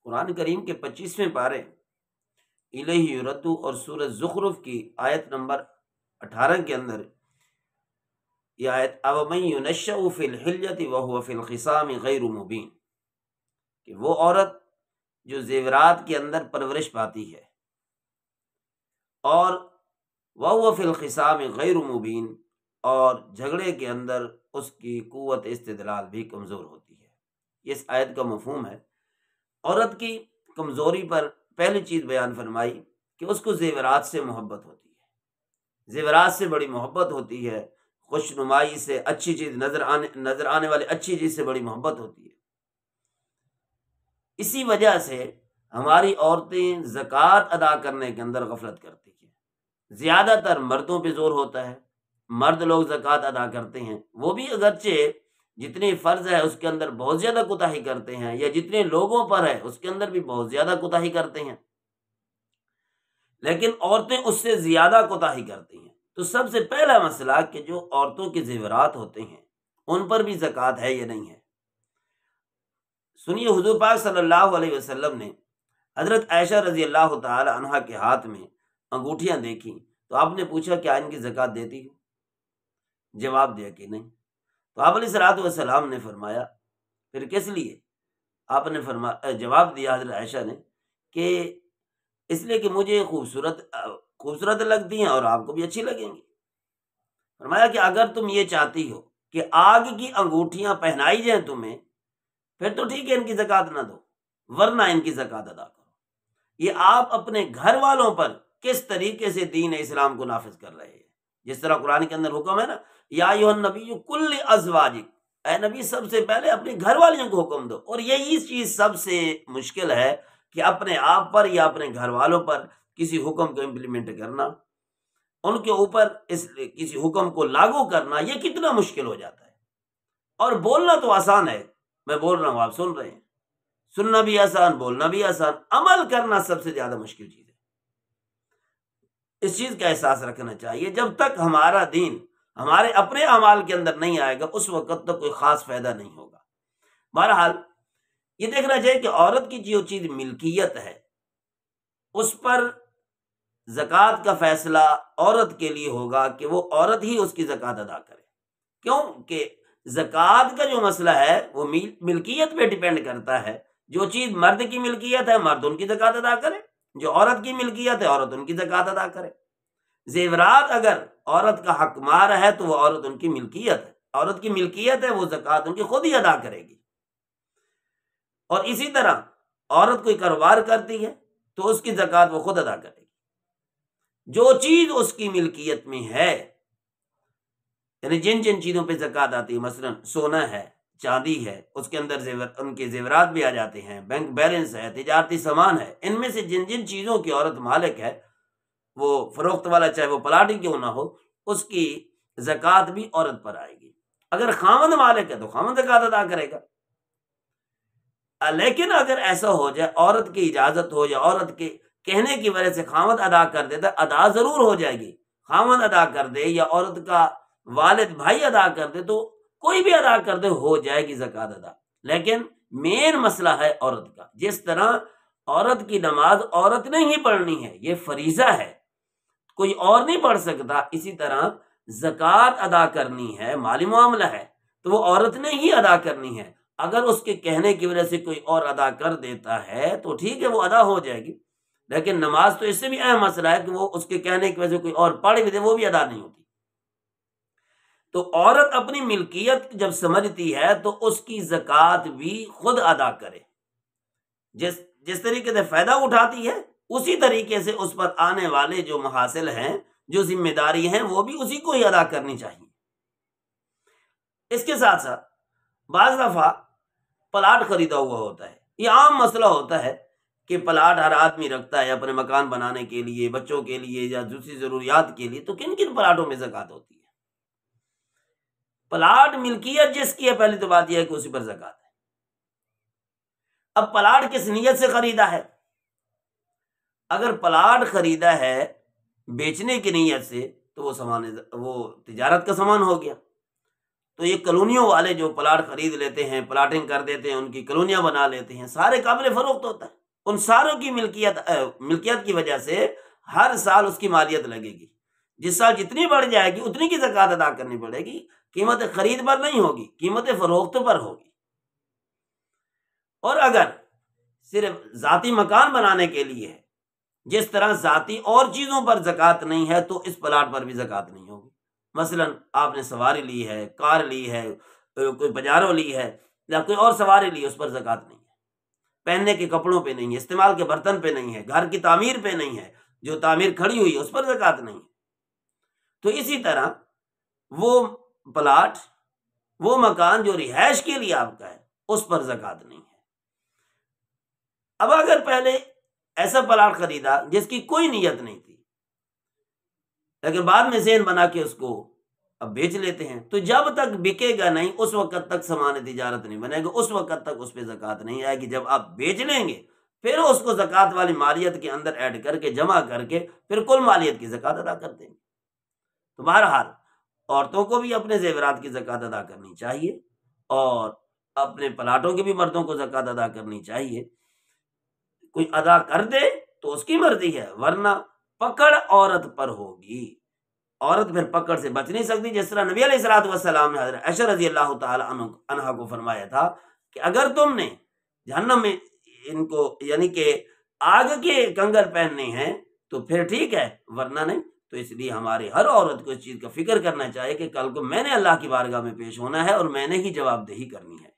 قرآن کریم کے 25ویں پارے الیہ یردو اور سورہ زخرف کی آیت نمبر 18 کے اندر یہ آیت اومن ینشأ فی الحلیۃ وہو فی الخصام غیر مبین، کہ وہ عورت جو زیورات کے اندر پرورش پاتی ہے اور وہو فی الخصام غیر مبین، اور جھگڑے کے اندر اس کی قوت استدلال بھی کمزور ہوتی ہے۔ اس آیت کا مفہوم ہے عورت کی کمزوری پر پہلی چیز بیان فرمائی کہ اس کو زیورات سے محبت ہوتی ہے، زیورات سے بڑی محبت ہوتی ہے، خوش نمائی سے، اچھی چیز نظر آنے والی اچھی چیز سے بڑی محبت ہوتی ہے۔ اسی وجہ سے ہماری عورتیں زکوٰۃ ادا کرنے کے اندر غفلت کرتی ہیں۔ زیادہ تر مردوں پہ زور ہوتا ہے، مرد لوگ زکوٰۃ ادا کرتے ہیں، وہ بھی اگرچہ جتنی فرض ہے اس کے اندر بہت زیادہ کوتاہی کرتے ہیں، یا جتنے لوگوں پر ہے اس کے اندر بھی بہت زیادہ کوتاہی کرتے ہیں، لیکن عورتیں اس سے زیادہ کوتاہی کرتی ہیں۔ تو سب سے پہلا مسئلہ کہ جو عورتوں کے زیورات ہوتے ہیں ان پر بھی زکوٰۃ ہے یا نہیں ہے۔ سنیے، حضور پاک صلی اللہ علیہ وسلم نے حضرت عائشہ رضی اللہ تعالی عنہا کے ہاتھ میں انگوٹھیاں دیکھیں تو آپ نے پوچھا کیا ان کی زکوٰۃ دیتی ہو؟ جواب دیا کہ نہیں۔ تو آپ علیہ الصلوۃ والسلام نے فرمایا پھر کس لیے؟ آپ نے جواب دیا حضرت عائشہ نے کہ اس لیے کہ مجھے خوبصورت لگتی ہیں اور آپ کو بھی اچھی لگیں گی۔ فرمایا کہ اگر تم یہ چاہتی ہو کہ آگ کی انگوٹھیاں پہنائی جائیں تمہیں، پھر تو ٹھیک ہے ان کی زکوٰۃ نہ دو، ورنہ ان کی زکوٰۃ ادا کرو۔ یہ آپ اپنے گھر والوں پر کس طریقے سے دین اسلام کو نافذ کر رہے ہیں۔ جس طرح قرآن کے اندر حکم ہے نا، یا ایھا النبی کل ازواجک، اے نبی سب سے پہلے اپنے گھر والیوں کو حکم دو۔ اور یہی چیز سب سے مشکل ہے کہ اپنے آپ پر یا اپنے گھر والوں پر کسی حکم کو امپلیمنٹ کرنا، ان کے اوپر کسی حکم کو لاگو کرنا، یہ کتنا مشکل ہو جاتا ہے۔ اور بولنا تو آسان ہے، میں بول رہا ہوں آپ سن رہے ہیں، سننا بھی آسان، بولنا بھی آسان، عمل کرنا سب سے زیادہ مشکل چیز ہے۔ اس چیز کا احساس رکھنا چاہیے، جب تک ہمارا دین ہمارے اپنے اعمال کے اندر نہیں آئے گا اس وقت تک کوئی خاص فائدہ نہیں ہوگا۔ بہرحال یہ دیکھنا چاہیے کہ عورت کی جو چیز ملکیت ہے اس پر زکوٰۃ کا فیصلہ عورت کے لیے ہوگا کہ وہ عورت ہی اس کی زکوٰۃ ادا کرے۔ کیوں کہ زکوٰۃ کا جو مسئلہ ہے وہ ملکیت پہ ڈیپینڈ کرتا ہے۔ جو چیز مرد کی ملکیت ہے مرد ان کی زکوٰۃ ادا کرے، جو عورت کی ملکیت ہے عورت ان کی زکوٰۃ ادا کرے۔ زیورات اگر عورت کا حق مار ہے تو وہ عورت ان کی ملکیت ہے، عورت کی ملکیت ہے، وہ زکوٰۃ ان کی خود ہی ادا کرے گی۔ اور اسی طرح عورت کوئی کاروبار کرتی ہے تو اس کی زکوٰۃ وہ خود ادا کرے گی۔ جو چیز اس کی ملکیت میں ہے، یعنی جن چیزوں پہ زکوٰۃ آتی ہے، مثلا سونا ہے، چاندی ہے، اس کے اندر ان کے زیورات بھی آ جاتے ہیں، بینک بیلنس ہے، تجارتی سامان ہے، ان میں سے جن چیزوں کی عورت مالک ہے، وہ فروخت والا چاہے وہ پلاٹ ہی کیوں نہ ہو، اس کی زکوٰۃ بھی عورت پر آئے گی۔ اگر خاوند مالک ہے تو خاوند زکوٰۃ ادا کرے گا۔ لیکن اگر ایسا ہو جائے عورت کی اجازت ہو یا عورت کے کہنے کی وجہ سے خاوند ادا کر دیتا، ادا ضرور ہو جائے گی۔ خاوند ادا کر دے یا عورت کا والد بھائی ادا کر دے تو کوئی بھی ادا کر دے ہو جائے گی زکوٰۃ ادا۔ لیکن مین مسئلہ ہے عورت کا۔ جس طرح عورت کی نماز عورت نے ہی پڑھنی ہے، یہ فریضہ ہے، کوئی اور نہیں پڑھ سکتا، اسی طرح زکوٰۃ ادا کرنی ہے، مالی معاملہ ہے تو وہ عورت نے ہی ادا کرنی ہے۔ اگر اس کے کہنے کی وجہ سے کوئی اور ادا کر دیتا ہے تو ٹھیک ہے، وہ ادا ہو جائے گی، لیکن نماز تو اس سے بھی اہم مسئلہ ہے کہ وہ اس کے کہنے کی وجہ سے کوئی اور پڑھ بھی دے وہ بھی ادا نہیں ہوتی۔ تو عورت اپنی ملکیت جب سمجھتی ہے تو اس کی زکوٰۃ بھی خود ادا کرے۔ جس طریقے سے فائدہ اٹھاتی ہے اسی طریقے سے اس پر آنے والے جو محاصل ہیں، جو ذمہ داری ہیں، وہ بھی اسی کو ہی ادا کرنی چاہیے۔ اس کے ساتھ ساتھ بعض دفعہ پلاٹ خریدا ہوا ہوتا ہے، یہ عام مسئلہ ہوتا ہے کہ پلاٹ ہر آدمی رکھتا ہے اپنے مکان بنانے کے لیے، بچوں کے لیے یا دوسری ضروریات کے لیے، تو کن کن پلاٹوں میں زکوٰۃ ہوتی ہے؟ پلاٹ ملکیت جس کی ہے، پہلی تو بات یہ ہے کہ اسی پر زکوٰۃ ہے۔ اب پلاٹ کس نیت سے خریدا ہے؟ اگر پلاٹ خریدا ہے بیچنے کی نیت سے تو وہ تجارت کا سامان ہو گیا، تو یہ کالونیوں والے جو پلاٹ خرید لیتے ہیں، پلاٹنگ کر دیتے ہیں، ان کی کالونیاں بنا لیتے ہیں، سارے قابل فروخت ہوتا ہے، ان ساروں کی ملکیت کی وجہ سے ہر سال اس کی مالیت لگے گی، جس سال جتنی بڑھ جائے گی اتنی کی زکوٰۃ ادا کرنی پڑے گی، قیمت خرید پر نہیں ہوگی، قیمت فروخت پر ہوگی۔ اور اگر صرف ذاتی مکان بنانے کے لیے ہے، جس طرح ذاتی اور چیزوں پر زکوٰۃ نہیں ہے تو اس پلاٹ پر بھی زکوٰۃ نہیں ہوگی۔ مثلا آپ نے سواری لی ہے، کار لی ہے، کوئی پجارو لی ہے یا کوئی اور سواری لی ہے، اس پر زکوٰۃ نہیں ہے، پہننے کے کپڑوں پہ نہیں ہے، استعمال کے برتن پہ نہیں ہے، گھر کی تعمیر پہ نہیں ہے، جو تعمیر کھڑی ہوئی ہے اس پر زکوٰۃ نہیں ہے۔ تو اسی طرح وہ پلاٹ، وہ مکان جو رہائش کے لیے آپ کا ہے، اس پر زکوٰۃ نہیں ہے۔ اب اگر پہلے ایسا پلاٹ خریدا جس کی کوئی نیت نہیں تھی، لیکن بعد میں ذہن بنا کے اس کو اب بیچ لیتے ہیں، تو جب تک بکے گا نہیں اس وقت تک سامان تجارت نہیں بنے گا، اس وقت تک اس پہ زکوٰۃ نہیں آئے گی۔ جب آپ بیچ لیں گے پھر اس کو زکوٰۃ والی مالیت کے اندر ایڈ کر کے جمع کر کے پھر کل مالیت کی زکوٰۃ ادا کر دیں گے۔ تو بہرحال عورتوں کو بھی اپنے زیورات کی زکوٰۃ ادا کرنی چاہیے اور اپنے پلاٹوں کی بھی مردوں کو زکوٰۃ ادا کرنی چاہیے۔ کوئی ادا کر دے تو اس کی مرضی ہے، ورنہ پکڑ عورت پر ہوگی، عورت پھر پکڑ سے بچ نہیں سکتی۔ جس طرح نبی علیہ الصلوۃ والسلام نے حضرت عائشہ رضی اللہ تعالی عنہا کو فرمایا تھا کہ اگر تم نے جہنم میں ان کو یعنی کہ آگ کے کنگن پہننے ہیں تو پھر ٹھیک ہے، ورنہ نہیں۔ تو اس لیے ہماری ہر عورت کو اس چیز کا فکر کرنا چاہیے کہ کل کو میں نے اللہ کی بارگاہ میں پیش ہونا ہے اور میں نے ہی جواب دہی کرنی ہے۔